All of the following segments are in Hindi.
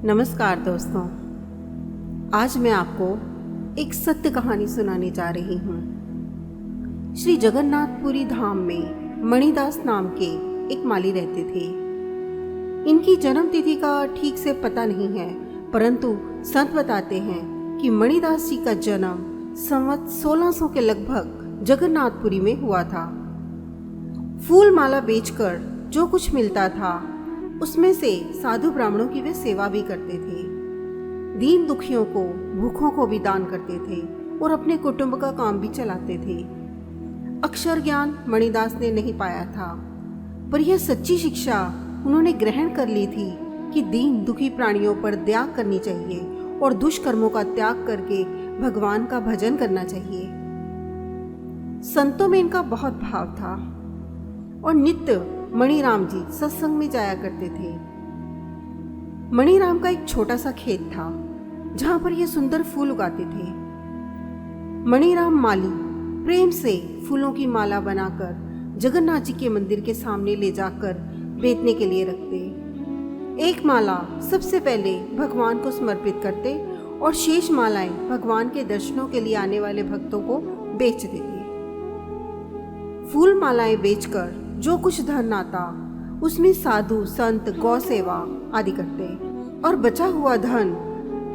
नमस्कार दोस्तों, आज मैं आपको एक सत्य कहानी सुनाने जा रही हूँ। श्री जगन्नाथपुरी धाम में मणिदास नाम के एक माली रहते थे। इनकी जन्म तिथि का ठीक से पता नहीं है, परंतु संत बताते हैं कि मणिदास जी का जन्म संवत 1600 के लगभग जगन्नाथपुरी में हुआ था। फूल माला बेचकर जो कुछ मिलता था उसमें से साधु ब्राह्मणों की वे सेवा भी करते थे। दीन दुखियों को, भूखों को भी दान करते थे और अपने कुटुंब का काम भी चलाते थे। अक्षर ज्ञान मणिदास ने नहीं पाया था, पर यह सच्ची शिक्षा उन्होंने ग्रहण कर ली थी कि दीन दुखी प्राणियों पर दया करनी चाहिए और दुष्कर्मों का त्याग करके भगवान का भजन करना चाहिए। संतों में इनका बहुत भाव था और नित्य मणिराम जी सत्संग में जाया करते थे। मणिराम का एक छोटा सा खेत था जहां पर ये सुंदर फूल उगाते थे। मणिराम माली प्रेम से फूलों की माला बनाकर जगन्नाथ जी के मंदिर के सामने ले जाकर बेचने के लिए रखते। एक माला सबसे पहले भगवान को समर्पित करते और शेष मालाएं भगवान के दर्शनों के लिए आने वाले भक्तों को बेच देते। फूल मालाएं बेचकर जो कुछ धन आता उसमें साधु संत गौ सेवा आदि करते और बचा हुआ धन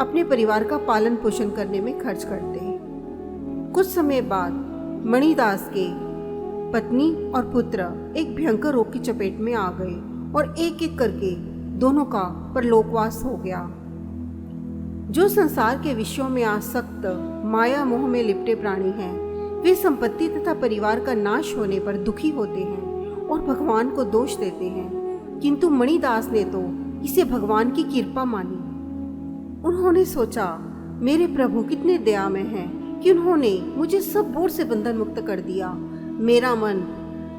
अपने परिवार का पालन पोषण करने में खर्च करते। कुछ समय बाद मणिदास के पत्नी और पुत्र एक भयंकर रोग की चपेट में आ गए और एक एक करके दोनों का परलोकवास हो गया। जो संसार के विषयों में आसक्त माया मोह में लिपटे प्राणी हैं, वे संपत्ति तथा परिवार का नाश होने पर दुखी होते हैं और भगवान को दोष देते हैं, किंतु मणिदास ने तो इसे भगवान की कृपा मानी। उन्होंने सोचा, मेरे प्रभु कितने दयामय हैं कि उन्होंने मुझे सब बोझ से बंधन मुक्त कर दिया। मेरा मन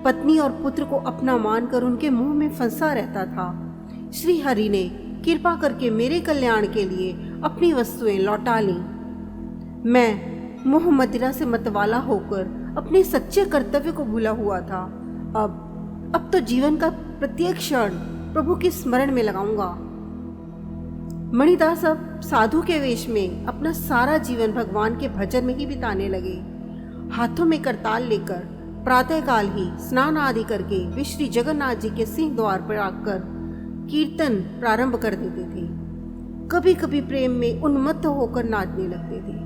पत्नी और पुत्र को अपना मानकर उनके मुंह में फंसा रहता था। श्री हरि ने कृपा करके मेरे कल्याण के लिए अपनी वस्तुएं लौटा ली। मैं मोह मदिरा से मतवाला होकर अपने सच्चे कर्तव्य को भूला हुआ था। अब तो जीवन का प्रत्येक क्षण प्रभु के स्मरण में लगाऊंगा। मणिदास अब साधु के वेश में अपना सारा जीवन भगवान के भजन में ही बिताने लगे। हाथों में करताल लेकर प्रातःकाल ही स्नान आदि करके वे श्री जगन्नाथ जी के सिंह द्वार पर आकर कीर्तन प्रारंभ कर देते थे। कभी कभी प्रेम में उन्मत्त होकर नाचने लगते थे।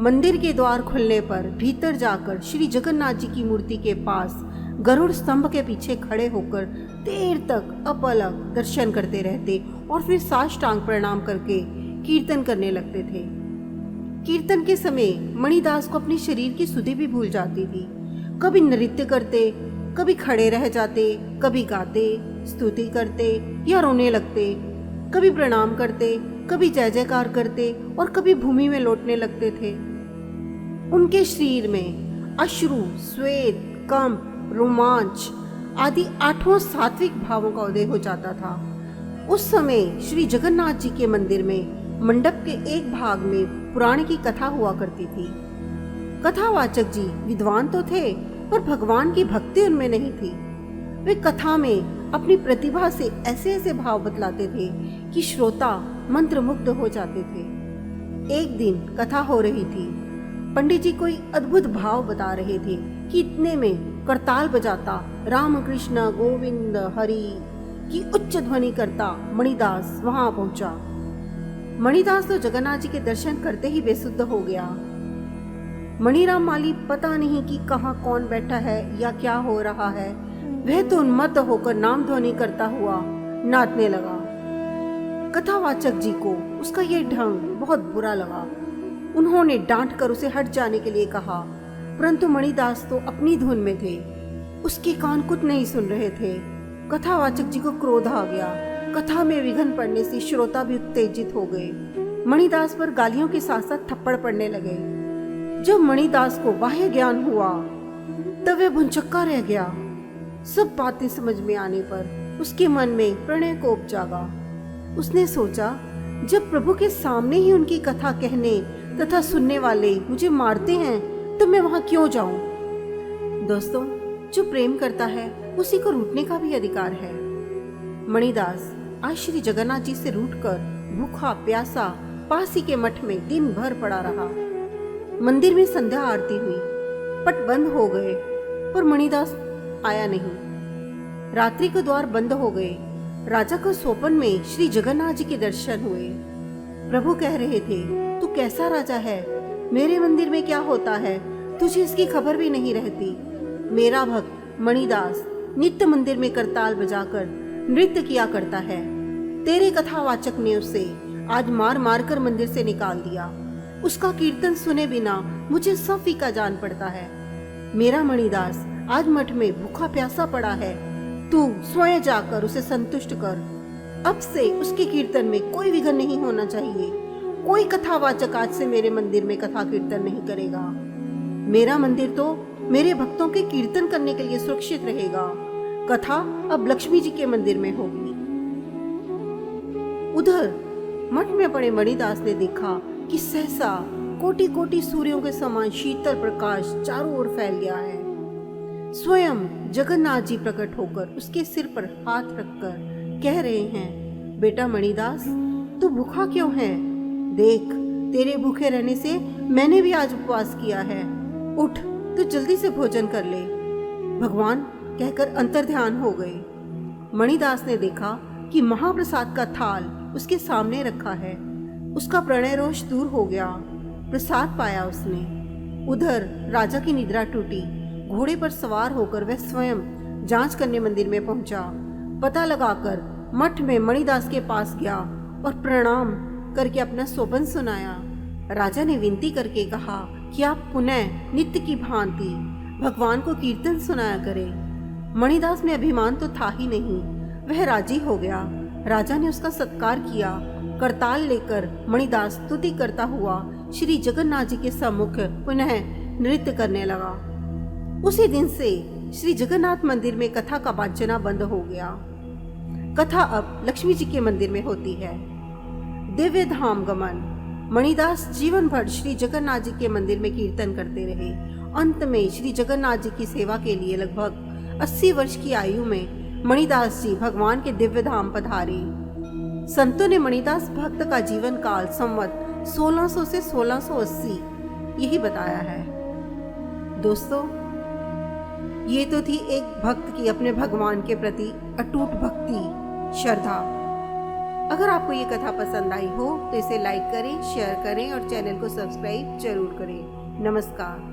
मंदिर के द्वार खुलने पर भीतर जाकर श्री जगन्नाथ जी की मूर्ति के पास गरुड़ स्तंभ के पीछे खड़े होकर देर तक अपलक दर्शन करते रहते और फिर साष्टांग प्रणाम करके कीर्तन करने लगते थे। कीर्तन के समय मणिदास को अपने शरीर की सुधि भी भूल जाती थी। कभी नृत्य करते, कभी खड़े रह जाते, कभी गाते, स्तुति करते या रोने लगते, कभी प्रणाम करते, कभी जय जयकार करते और कभी भूमि में लौटने लगते थे। उनके शरीर में अश्रु, श्वेत, कंप, रोमांच आदि 8 सात्विक भावों का उदय हो जाता था। उस समय श्री जगन्नाथ जी के मंदिर में मंडप के एक भाग में पुराण की कथा हुआ करती थी। कथावाचक जी विद्वान तो थे, पर भगवान की भक्ति उनमें नहीं थी। वे कथा में अपनी प्रतिभा से ऐसे ऐसे भाव बतलाते थे कि श्रोता मंत्रमुग्ध हो जाते थे। एक दिन कथा हो रही थी। पंडित जी कोई अद्भुत भाव बता रहे थे कि इतने में करताल बजाता राम कृष्ण गोविंद हरि की उच्च ध्वनि करता मणिदास वहां पहुंचा। मणिदास तो जगन्नाथ जी के दर्शन करते ही बेसुध हो गया। मणिराम माली पता नहीं कि कहाँ कौन बैठा है या क्या हो रहा है, वह तो उन्मत्त होकर नाम ध्वनि करता हुआ नाचने लगा। कथावाचक जी को उसका यह ढंग बहुत बुरा लगा। उन्होंने डांट कर उसे हट जाने के लिए कहा, परंतु मणिदास तो अपनी धुन में थे, उसके कान कुछ नहीं सुन रहे थे। कथावाचक जी को क्रोध आ गया। कथा में विघ्न पड़ने से श्रोता भी उत्तेजित हो गए। मणिदास पर गालियों के साथ साथ थप्पड़ पड़ने लगे। जब मणिदास को बाह्य ज्ञान हुआ तब वह भुंचक्का रह गया। सब बातें समझ में आने पर उसके मन में प्रणय कोप जागा। उसने सोचा, जब प्रभु के सामने ही उनकी कथा कहने तथा सुनने वाले मुझे मारते हैं तो मैं वहां क्यों जाऊं। दोस्तों, जो प्रेम करता है उसी को रूठने का भी अधिकार है। मणिदास आज श्री जगन्नाथ जी से रूठकर भूखा प्यासा पास ही के मठ में दिन भर पड़ा रहा। मंदिर में संध्या आरती हुई, पट बंद हो गए, पर मणिदास आया नहीं। रात्रि को द्वार बंद हो गए। राजा को स्वप्न में श्री जगन्नाथ जी के दर्शन हुए। प्रभु कह रहे थे, तू कैसा राजा है, मेरे मंदिर में क्या होता है, तुझे इसकी खबर भी नहीं रहती। मेरा भक्त मणिदास नित्य मंदिर में करताल बजाकर नृत्य किया करता है। तेरे कथावाचक ने उसे आज मार मार कर मंदिर से निकाल दिया। उसका कीर्तन सुने बिना मुझे सब फीका जान पड़ता है। मेरा मणिदास आज मठ में भूखा प्यासा पड़ा है, तू स्वयं जाकर उसे संतुष्ट कर। अब से उसके कीर्तन में कोई विघ्न नहीं होना चाहिए। कोई कथावाचक आज से मेरे मंदिर में कथा कीर्तन नहीं करेगा। मेरा मंदिर तो मेरे भक्तों के कीर्तन करने के लिए सुरक्षित रहेगा। कथा अब लक्ष्मी जी के मंदिर में होगी। उधर मठ में पड़े मणिदास ने देखा कि सहसा कोटि कोटि सूर्यों के समान शीतल प्रकाश चारों ओर फैल गया है। स्वयं जगन्नाथ जी प्रकट होकर उसके सिर पर हाथ रखकर कह रहे हैं, बेटा मणिदास, तू भूखा क्यों है? देख, तेरे भूखे रहने से मैंने भी आज उपवास किया है। उठ, तू जल्दी से भोजन कर ले। भगवान कहकर अंतर्ध्यान हो गए। मणिदास ने देखा कि महाप्रसाद का थाल उसके सामने रखा है। उसका प्रणय रोष दूर हो गया। प्रसाद पाया उसने। उधर राजा की निद्रा टूटी। घोड़े पर सवार होकर वह स्वयं जांच करने मंदिर में पहुंचा। पता लगाकर मठ में मणिदास के पास गया और प्रणाम करके अपना स्वप्न सुनाया। राजा ने विनती करके कहा कि आप पुनः नित्य की भांति भगवान को कीर्तन सुनाया करें। मणिदास में अभिमान तो था ही नहीं, वह राजी हो गया। राजा ने उसका सत्कार किया। करताल लेकर मणिदास स्तुति करता हुआ श्री जगन्नाथ जी के सम्मुख पुनः नृत्य करने लगा। उसी दिन से श्री जगन्नाथ मंदिर में कथा का वाचना बंद हो गया। कथा अब लक्ष्मी जी के मंदिर में होती है। दिव्य धाम गमन। मणिदास जीवन भर श्री जगन्नाथ जी के मंदिर में कीर्तन करते रहे। अंत में श्री जगन्नाथ जी की सेवा के लिए लगभग 80 वर्ष की आयु में मणिदास जी भगवान के दिव्य धाम पधारे। संतों ने मणिदास भक्त का जीवन काल संवत 1600 से 1680 यही बताया है। दोस्तों, ये तो थी एक भक्त की अपने भगवान के प्रति अटूट भक्ति, श्रद्धा। अगर आपको ये कथा पसंद आई हो तो इसे लाइक करें, शेयर करें और चैनल को सब्सक्राइब जरूर करें। नमस्कार।